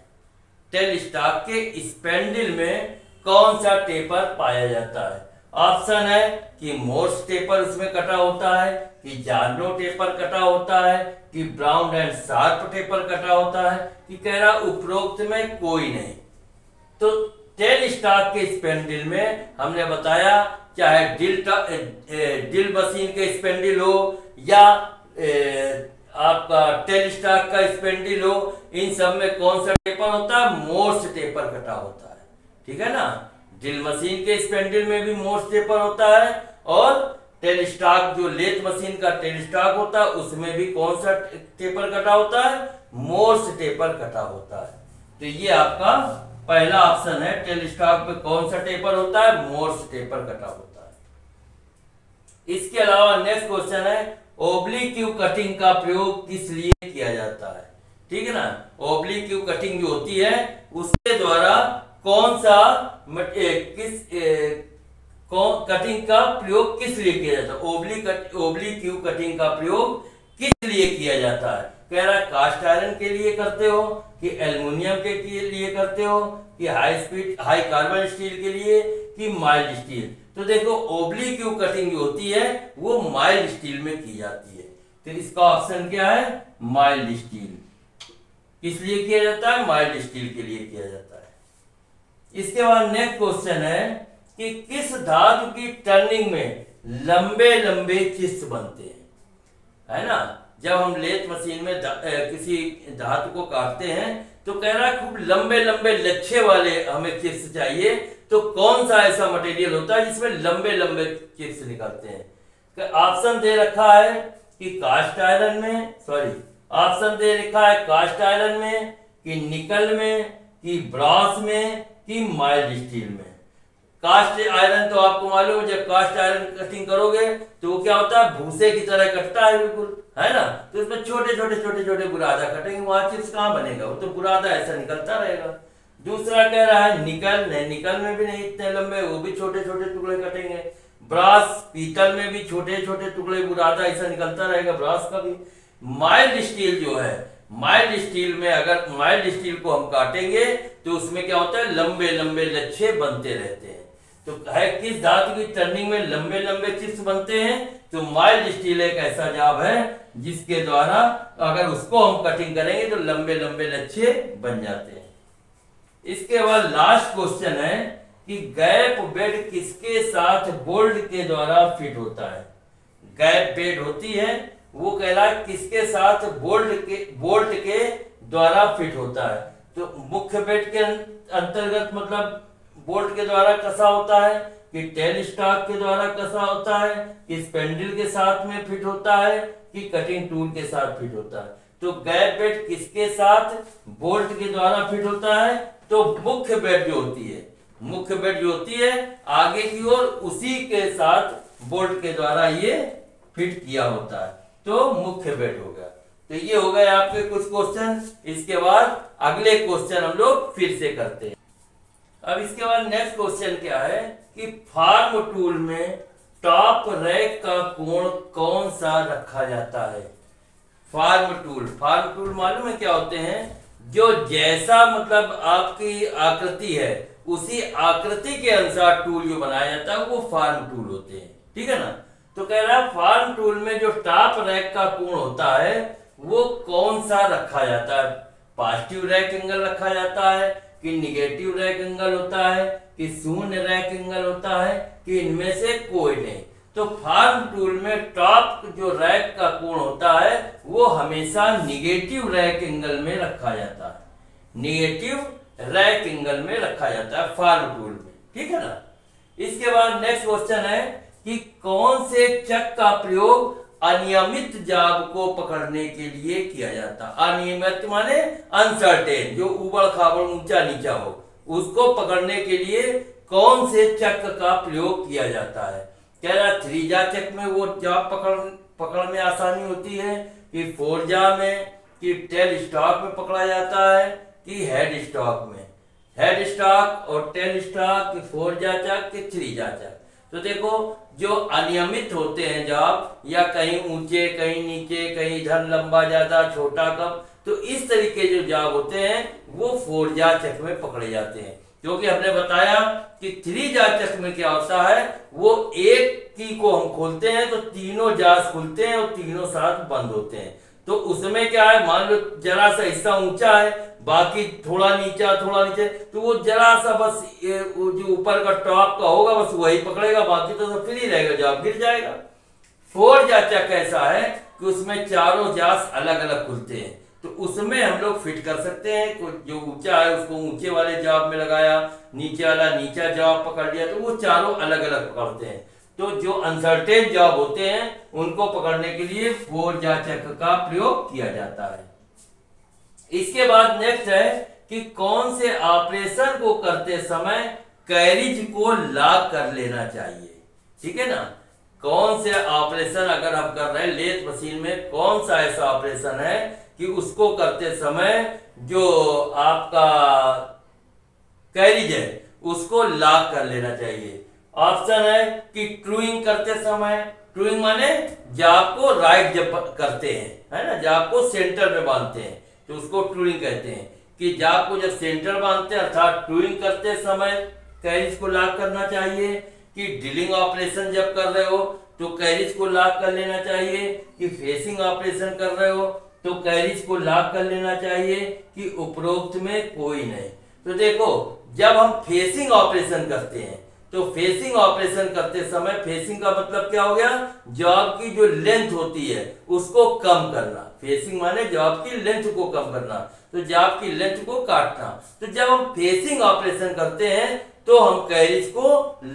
टेल स्टॉक के स्पेंडल में कौन सा टेपर पाया जाता है। ऑप्शन है कि मोर्स टेपर उसमें कटा होता है, कि जार्नो टेपर कटा होता है, कि ब्राउन एंड शार्प टेपर कटा होता है, कि कह रहा उपरोक्त में कोई नहीं। तो टेल स्टॉक के स्पेंडल में हमने बताया चाहे ड्रिल मशीन के स्पेंडल हो या आपका टेल स्टॉक का स्पेंडल हो, इन सब में कौन सा टेपर होता है, मोर्स टेपर कटा होता है, ठीक है ना। ड्रिल मशीन के स्पेंडल में भी मोर्स टेपर होता है, और टेल स्टॉक जो लेथ मशीन का टेल स्टॉक होता है उसमें भी कौन सा टेपर कटा होता है, मोर्स टेपर कटा होता है। तो ये आपका पहला ऑप्शन है, टेल स्टॉक पे कौन सा टेपर होता है, मोर्स टेपर कटा होता है। इसके अलावा नेक्स्ट क्वेश्चन है ओब्लिक्यू कटिंग का प्रयोग किस लिए किया जाता है, ठीक है ना। ओब्लिक्यू कटिंग जो होती है उसके द्वारा कौन सा कटिंग का प्रयोग किस लिए किया जाता है, ओब्लिक्यू कटिंग का प्रयोग किस लिए किया जाता है। कह रहा है कास्ट आयरन के लिए करते हो, कि एल्युमिनियम के लिए करते हो, कि हाई कार्बन स्टील के लिए, कि माइल्ड स्टील। तो देखो ओब्लिक्यू कटिंग जो होती है वो माइल्ड स्टील में की जाती है, तो इसका ऑप्शन क्या है, माइल्ड स्टील। किस लिए किया जाता है, माइल्ड स्टील के लिए किया जाता है। इसके बाद नेक्स्ट क्वेश्चन है कि किस धातु की टर्निंग में लंबे लंबे चिप्स बनते हैं, है ना। जब हम लेथ मशीन में किसी धातु को काटते हैं तो कह रहा है खूब लंबे लंबे लच्छे वाले हमें चिप्स चाहिए, तो कौन सा ऐसा मटेरियल होता है जिसमें लंबे लंबे चिप्स निकलते हैं। ऑप्शन दे रखा है कि कास्ट आयरन में, ऑप्शन दे रखा है कास्ट आयरन में, कि निकल में, कि ब्रॉस में, कि माइल्ड स्टील में। कास्ट आयरन तो आपको मालूम है, जब कास्ट आयरन कटिंग करोगे तो वो क्या होता है, भूसे की तरह कटता है बिल्कुल, है ना। तो इसमें छोटे छोटे बुरादा कटेंगे, वहां चिप्स कहाँ बनेगा, वो तो बुरादा ऐसा निकलता रहेगा। दूसरा कह रहा है निकल, नहीं निकल में भी नहीं इतने लंबे, वो भी छोटे छोटे टुकड़े कटेंगे। ब्रास, पीतल में भी छोटे छोटे टुकड़े बुरादा ऐसा निकलता रहेगा, ब्रास का भी। माइल्ड स्टील जो है, माइल्ड स्टील में अगर माइल्ड स्टील को हम काटेंगे तो उसमें क्या होता है, लंबे लंबे लच्छे बनते रहते हैं। तो है किस धातु की टर्निंग में लंबे लंबे चिप्स बनते हैं, तो माइल्ड स्टील एक ऐसा जाब है जिसके द्वारा अगर उसको हम कटिंग करेंगे तो लंबे लंबे लच्छे बन जाते हैं। इसके बाद लास्ट क्वेश्चन है कि गैप बेड किसके साथ बोल्ट के द्वारा फिट होता है। गैप बेड होती है वो कह रहा है किसके साथ, बोल्ट के द्वारा फिट होता है। तो मुख्य बेड के अंतर्गत मतलब बोल्ट के द्वारा कसा होता है, कि टेल स्टॉक के द्वारा कसा होता है, कि स्पेंडल के साथ में फिट होता है, कि कटिंग टूल के साथ फिट होता है। तो गैप बेड किसके साथ, बोल्ट के द्वारा फिट होता है। तो मुख्य बेड जो होती है, मुख्य बेड जो होती है आगे की ओर, उसी के साथ बोल्ट के द्वारा ये फिट किया होता है, तो मुख्य बेड हो गया। तो ये हो गए आपके कुछ क्वेश्चन। इसके बाद अगले क्वेश्चन हम लोग फिर से करते हैं। अब इसके बाद नेक्स्ट क्वेश्चन क्या है कि फार्म टूल में टॉप रैक का कोण कौन सा रखा जाता है? फार्म टूल मालूम है क्या होते हैं? जो जैसा मतलब आपकी आकृति है उसी आकृति के अनुसार टूल जो बनाया जाता है वो फार्म टूल होते हैं, ठीक है ना। तो कह रहा है फार्म टूल में जो टॉप रैक का कोण होता है वो कौन सा रखा जाता है? पॉजिटिव रैक एंगल रखा जाता है कि निगेटिव रैक एंगल होता है कि शून्य रैक एंगल होता है कि इनमें से कोई नहीं? तो फार्म टूल में टॉप जो रैक का कोण होता है वो हमेशा निगेटिव रैक एंगल में रखा जाता है, निगेटिव रैक एंगल में रखा जाता है फार्म टूल में, ठीक है ना। इसके बाद नेक्स्ट क्वेश्चन है कि कौन से चक का प्रयोग अनियमित जाब को पकड़ने के लिए किया जाता है? अनियमित माने अनसर्टेन, जो उबड़ खाबड़ ऊंचा नीचा हो, उसको पकड़ने के लिए कौन से चक का प्रयोग किया जाता है? कह रहा थ्री-जा चक में वो जाब पकड़ में आसानी होती है कि फोर-जा में कि टेल स्टॉक में पकड़ा जाता है कि हेड स्टॉक में? हेड स्टॉक और टेल स्टॉक कि फोर-जा चक कि थ्री-जा चक? तो देखो जो अनियमित होते हैं जाब, या कहीं ऊंचे कहीं नीचे, कहीं इधर लंबा ज्यादा छोटा कम, तो इस तरीके जो जाब होते हैं वो फोर-जा चक में पकड़े जाते हैं। क्योंकि हमने बताया कि थ्री-जा चक में क्या होता है, वो एक की को हम खोलते हैं तो तीनों जास खुलते हैं और तीनों साथ बंद होते हैं। तो उसमें क्या है, मान लो जरा सा हिस्सा ऊंचा है, बाकी थोड़ा नीचे, तो वो जरा सा बस वो जो ऊपर का टॉप का होगा बस वही पकड़ेगा, बाकी तो सब फ्री रहेगा, जाब गिर जाएगा। फोर-जा चक ऐसा है कि उसमें चारों जास अलग अलग खुलते हैं, तो उसमें हम लोग फिट कर सकते हैं। जो ऊंचा है उसको ऊंचे वाले जाब में लगाया, नीचे वाला नीचा जाब पकड़ लिया, तो वो चारों अलग अलग पकड़ते हैं। तो जो अनसर्टेन जॉब होते हैं उनको पकड़ने के लिए फोर-जा चक का प्रयोग किया जाता है। इसके बाद नेक्स्ट है कि कौन से ऑपरेशन को करते समय कैरिज को लॉक कर लेना चाहिए, ठीक है ना। कौन से ऑपरेशन अगर हम कर रहे हैं लेथ मशीन में, कौन सा ऐसा ऑपरेशन है कि उसको करते समय जो आपका कैरिज है उसको लॉक कर लेना चाहिए? ऑप्शन है कि ट्रूइंग करते समय, ट्रूइंग माने जाब को राइट जब करते हैं, है ना, जाब को सेंटर में बांधते हैं तो उसको ट्रूइंग कहते हैं। कि जाब को जब सेंटर बांधते हैं अर्थात ट्रूइंग करते समय कैरिज को लॉक करना चाहिए। कि ड्रिलिंग ऑपरेशन जब कर रहे हो तो कैरिज को लॉक कर लेना चाहिए। कि फेसिंग ऑपरेशन कर रहे हो तो कैरिज को लॉक कर लेना चाहिए। कि उपरोक्त में कोई नहीं। तो देखो जब हम फेसिंग ऑपरेशन करते हैं तो फेसिंग ऑपरेशन करते समय, फेसिंग का मतलब क्या हो गया, जॉब की जो लेंथ होती है उसको कम करना। फेसिंग माने जॉब की लेंथ को कम करना, तो जॉब की लेंथ को काटना। तो जब हम फेसिंग ऑपरेशन करते हैं तो हम कैरिज को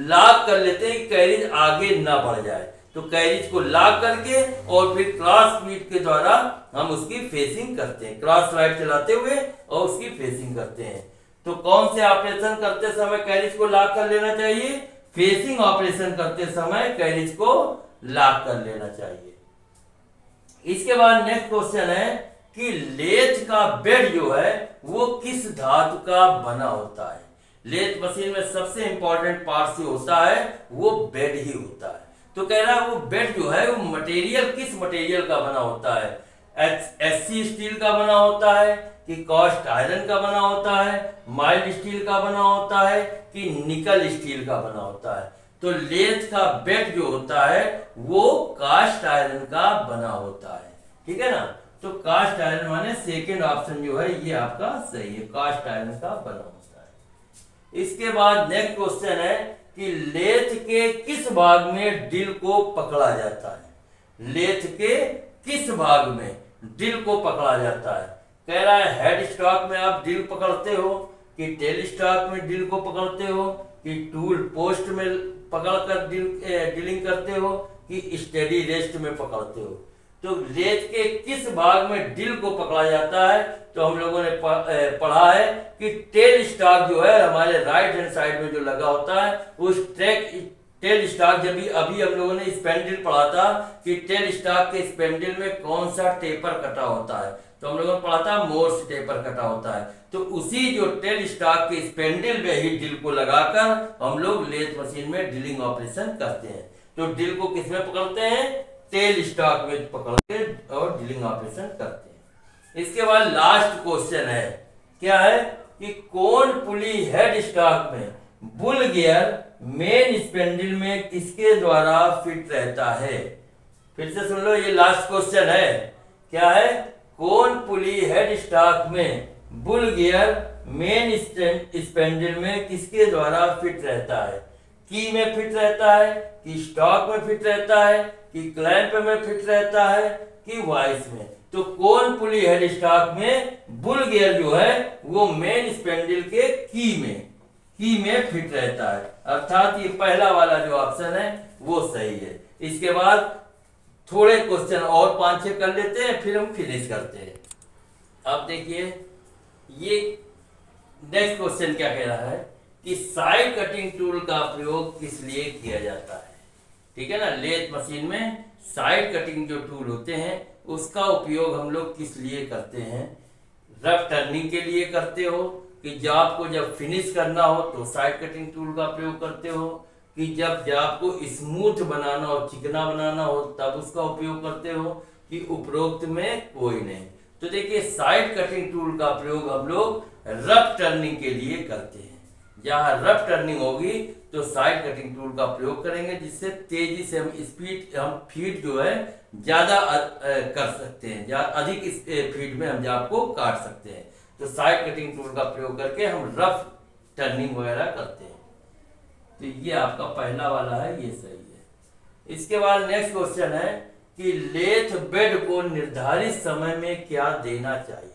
लॉक कर लेते हैं कि कैरिज आगे ना बढ़ जाए। तो कैरिज को लॉक करके और फिर क्रॉस फीड के द्वारा हम उसकी फेसिंग करते हैं, क्रॉस राइट चलाते हुए और उसकी फेसिंग करते हैं। तो कौन से ऑपरेशन करते समय कैरिज को लॉक कर लेना चाहिए? फेसिंग ऑपरेशन करते समय कैरिज को लॉक कर लेना चाहिए। इसके बाद नेक्स्ट क्वेश्चन है कि लेथ का बेड जो है वो किस धातु का बना होता है? लेथ मशीन में सबसे इंपॉर्टेंट पार्ट जो होता है वो बेड ही होता है। तो कह रहा है वो बेड जो है वो मटेरियल किस मटेरियल का बना होता है? एससी स्टील का बना होता है कि कास्ट आयरन का बना होता है, माइल्ड स्टील का बना होता है कि निकल स्टील का बना होता है? तो लेथ का बेड जो होता है वो कास्ट आयरन का बना होता है, ठीक है ना। तो कास्ट आयरन माने सेकेंड ऑप्शन जो है ये आपका सही है, कास्ट आयरन का बना होता है। इसके बाद नेक्स्ट क्वेश्चन है कि लेथ के किस भाग में ड्रिल को पकड़ा जाता है? लेथ के किस भाग में ड्रिल को पकड़ा जाता है? कह रहा है हेड स्टॉक में आप ड्रिल पकड़ते हो कि टेल स्टॉक में ड्रिल को पकड़ते हो कि टूल पोस्ट में पकड़कर ड्रिलिंग करते हो कि स्टेडी रेस्ट में पकड़ते हो? तो लेथ के किस भाग में ड्रिल को पकड़ा जाता है? तो हम लोगों ने पढ़ा है कि टेल स्टॉक जो है हमारे राइट हैंड साइड में जो लगा होता है उस टेल स्टॉक, जब भी अभी हम लोगों ने स्पेंडिल पढ़ा था कि टेल स्टॉक के स्पेंडिल में कौन सा टेपर कटा होता है, तो हम लोगों ने पढ़ा था मोर्स टेपर कटा होता है। तो उसी जो टेल स्टॉक के स्पेंडिल में ही ड्रिल को लगाकर हम लोग लेथ मशीन में ड्रिलिंग ऑपरेशन करते हैं। तो ड्रिल को किस में पकड़ते हैं, टेल स्टॉक में पकड़ के और ड्रिलिंग ऑपरेशन करते हैं। इसके बाद लास्ट क्वेश्चन है, क्या है कि कौन पुली हेड स्टॉक में बुल गियर मेन स्पेंडल में किसके द्वारा फिट रहता है। फिर से सुन लो, ये लास्ट क्वेश्चन है, क्या है, कौन पुली हेड स्टॉक में बुल गियर मेन स्पेंडल में किसके द्वारा फिट रहता है। की में फिट रहता है, कि स्टॉक में फिट रहता है, कि क्लैंप में फिट रहता है, कि वाइस में। तो कौन पुली हेड स्टॉक में बुल गियर जो है वो मेन स्पेंडल के की में फिट रहता है, अर्थात ये पहला वाला जो ऑप्शन है वो सही है। इसके बाद थोड़े क्वेश्चन और 5-6 कर लेते हैं, फिर हम फिनिश करते हैं। अब देखिए ये नेक्स्ट क्वेश्चन क्या कह रहा है कि साइड कटिंग टूल का प्रयोग किस लिए किया जाता है। ठीक है ना, लेथ मशीन में साइड कटिंग जो टूल होते हैं उसका उपयोग हम लोग किस लिए करते हैं। रफ टर्निंग के लिए करते हो, कि जॉब को जब फिनिश करना हो तो साइड कटिंग टूल का प्रयोग करते हो, कि जब जॉब को स्मूथ बनाना हो, चिकना बनाना हो तब उसका उपयोग करते हो, कि उपरोक्त में कोई नहीं। तो देखिए साइड कटिंग टूल का प्रयोग हम लोग रफ टर्निंग के लिए करते हैं। जहां रफ टर्निंग होगी तो साइड कटिंग टूल का प्रयोग करेंगे, जिससे तेजी से हम फीड जो है ज्यादा कर सकते हैं, अधिक फीड में हम जॉब को काट सकते हैं। तो साइड कटिंग टूल का प्रयोग करके हम रफ टर्निंग वगैरह करते हैं। तो ये आपका पहला वाला है, ये सही है। इसके बाद नेक्स्ट क्वेश्चन है कि लेथ बेड को निर्धारित समय में क्या देना चाहिए।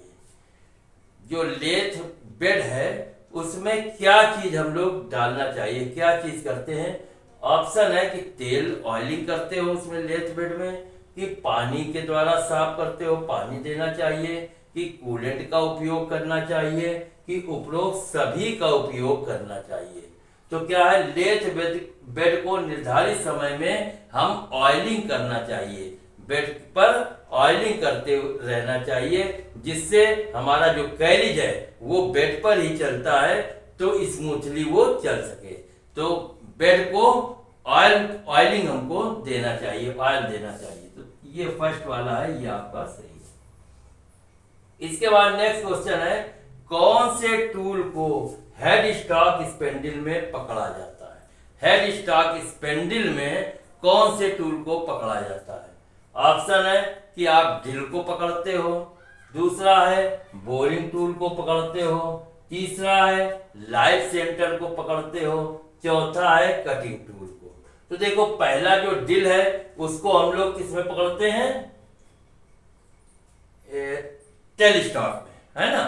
जो लेथ बेड है उसमें क्या चीज हम लोग डालना चाहिए, क्या चीज करते हैं। ऑप्शन है कि तेल ऑयलिंग करते हो उसमें लेथ बेड में, कि पानी के द्वारा साफ करते हो, पानी देना चाहिए, कि कूलेंट का उपयोग करना चाहिए, कि उपरोक्त सभी का उपयोग करना चाहिए। तो क्या है, लेथ बेड को निर्धारित समय में हम ऑयलिंग करना चाहिए, बेड पर ऑयलिंग करते रहना चाहिए, जिससे हमारा जो कैरिज है वो बेड पर ही चलता है तो स्मूथली वो चल सके। तो बेड को ऑयलिंग हमको देना चाहिए, ऑयल देना चाहिए। तो ये फर्स्ट वाला है, ये आपका सही है। इसके बाद नेक्स्ट क्वेश्चन है, कौन से टूल को हेड स्टॉक स्पेंडल में पकड़ा जाता है। हेड स्टॉक स्पेंडल में कौन से टूल को पकड़ा जाता है। ऑप्शन है कि आप ड्रिल को पकड़ते हो, दूसरा है बोरिंग टूल को पकड़ते हो, तीसरा है लाइफ सेंटर को पकड़ते हो, चौथा है कटिंग टूल को। तो देखो पहला जो ड्रिल है उसको हम लोग किस में पकड़ते हैं, टेल स्टॉक में, है ना।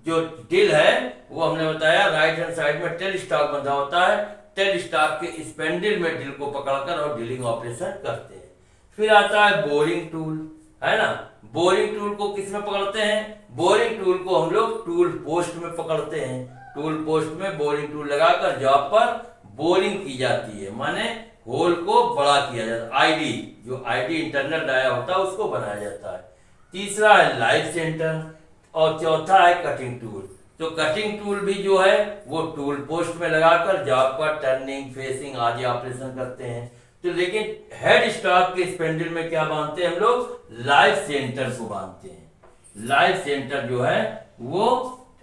जो ड्रिल है वो हमने बताया राइट हैंड साइड में टेल स्टॉक बंधा होता है, टेल स्टॉक के स्पेंडल में ड्रिल को पकड़कर और ड्रिलिंग ऑपरेशन करते हैं। फिर आता है बोरिंग टूल, है ना। बोरिंग टूल को किस में पकड़ते हैं, बोरिंग टूल को हम लोग टूल पोस्ट में पकड़ते हैं। टूल पोस्ट में बोरिंग टूल लगाकर जॉब पर बोरिंग की जाती है, माने होल को बड़ा किया जाता है, आईडी जो आईडी इंटरनल डाया होता है उसको बनाया जाता है। तीसरा है लाइफ सेंटर और चौथा है कटिंग टूल। तो कटिंग टूल भी जो है वो टूल पोस्ट में लगाकर जॉब पर टर्निंग, फेसिंग आदि ऑपरेशन करते हैं। तो लेकिन हेड स्टॉक के स्पेंडल में क्या बांधते हैं हम लोग, लाइफ सेंटर को बांधते हैं। लाइफ सेंटर जो है वो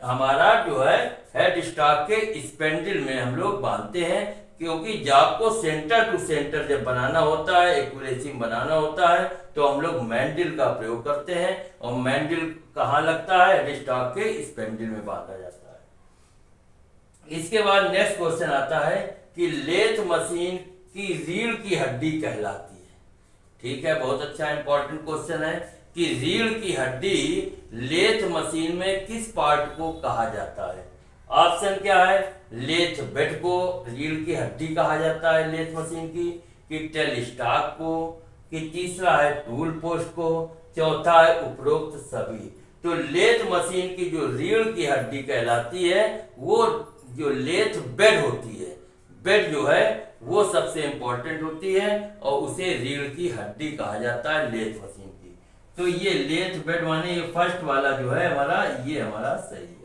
हमारा जो है हेड स्टॉक के स्पेंडल में हम लोग बांधते हैं, क्योंकि जॉब को सेंटर टू सेंटर जब बनाना होता है, एक्यूरेसी बनाना होता है, तो हम लोग मैंडल का प्रयोग करते हैं। और मैंडल कहाँ लगता है, हेड स्टॉक के स्पेंडल में बांधा जाता है। इसके बाद नेक्स्ट क्वेश्चन आता है कि लेथ मशीन की रीढ़ की हड्डी कहलाती है। ठीक है, बहुत अच्छा इंपॉर्टेंट क्वेश्चन है कि रीढ़ की हड्डी लेथ मशीन में किस पार्ट को कहा जाता है। ऑप्शन क्या है, लेथ बेड को रीढ़ की हड्डी कहा जाता है लेथ मशीन की, कि टेल स्टॉक को, कि तीसरा है टूल पोस्ट को, चौथा है उपरोक्त सभी। तो लेथ मशीन की जो रीढ़ की हड्डी कहलाती है वो जो लेथ बेड होती है, बेड जो है वो सबसे इंपॉर्टेंट होती है और उसे रीढ़ की हड्डी कहा जाता है लेथ मशीन की। तो ये लेथ बेड माने ये फर्स्ट वाला जो है हमारा, ये हमारा सही है।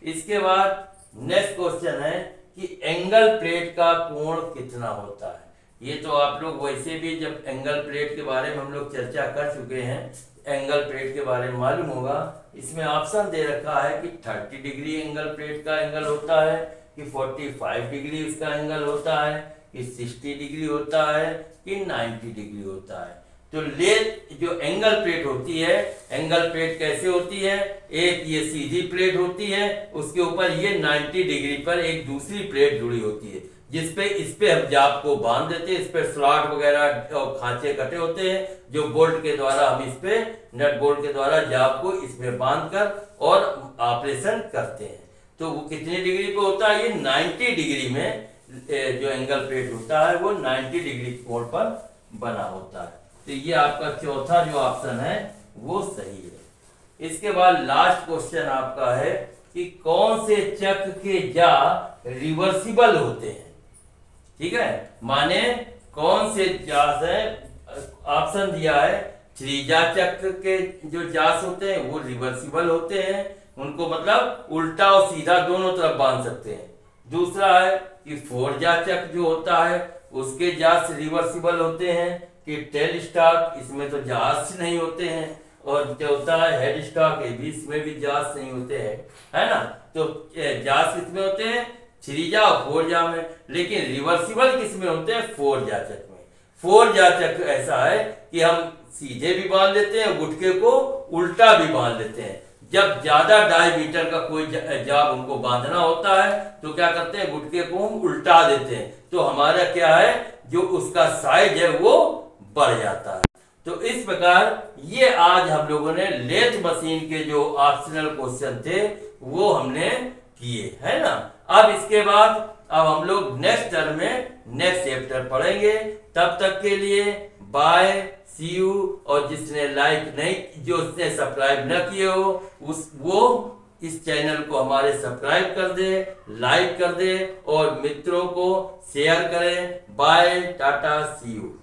इसके बाद नेक्स्ट क्वेश्चन है कि एंगल प्लेट का कोण कितना होता है। ये तो आप लोग वैसे भी जब एंगल प्लेट के बारे में हम लोग चर्चा कर चुके हैं, एंगल प्लेट के बारे में मालूम होगा। इसमें ऑप्शन दे रखा है कि 30 डिग्री एंगल प्लेट का एंगल होता है, कि 45 डिग्री इसका एंगल होता है, कि 60 डिग्री होता है, कि 90 डिग्री होता है। तो लेट जो एंगल प्लेट होती है, एंगल प्लेट कैसे होती है, एक ये सीधी प्लेट होती है, उसके ऊपर ये 90 डिग्री पर एक दूसरी प्लेट जुड़ी होती है, इस पे हम जाप को बांध देते हैं। इस पे स्लॉट वगैरह और खांचे कटे होते हैं, जो बोल्ट के द्वारा हम इस पे नट बोल्ट के द्वारा जाप को इसमें बांध कर और ऑपरेशन करते हैं। तो वो कितनी डिग्री पे होता है, ये 90 डिग्री में जो एंगल प्लेट होता है वो 90 डिग्री कोण पर बना होता है। तो ये आपका चौथा जो ऑप्शन है वो सही है। इसके बाद लास्ट क्वेश्चन आपका है कि कौन से चक्र के जा रिवर्सिबल होते हैं। ठीक है, माने कौन से जास है, ऑप्शन दिया है 3 जा चक्र के जो जास होते हैं वो रिवर्सिबल होते हैं, उनको मतलब उल्टा और सीधा दोनों तरफ बांध सकते हैं। दूसरा है कि 4 जा चक्र जो होता है उसके जास रिवर्सिबल होते हैं, कि टेल स्टॉक, इसमें तो जास नहीं होते हैं। और चौथा है हेड स्टॉक, इसमें भी जास नहीं होते हैं, है ना। तो जास किसमें होते हैं, 3 जा और 4 जा में, लेकिन रिवर्सिबल किसमें होते हैं, 4 जा चक्र में। 4 जा चक्र ऐसा है कि हम सीधे भी बांध लेते हैं, गुटके को उल्टा भी बांध लेते हैं। जब ज्यादा डायमीटर का कोई जाब उनको बांधना होता है तो क्या करते हैं, गुटके को हम उल्टा देते हैं, तो हमारा क्या है, जो उसका साइज है वो बढ़ जाता है। तो इस प्रकार ये आज हम लोगों ने लेथ मशीन के जो ऑप्शनल क्वेश्चन थे वो हमने किए, है ना। अब इसके बाद अब हम लोग नेक्स्ट टर्म में नेक्स्ट चैप्टर पढ़ेंगे। तब तक के लिए बाय, सी यू। और जिसने लाइक नहीं, जो उसने सब्सक्राइब न किए हो वो इस चैनल को हमारे सब्सक्राइब कर दे, लाइक कर दे और मित्रों को शेयर करें। Bye, tata, see you.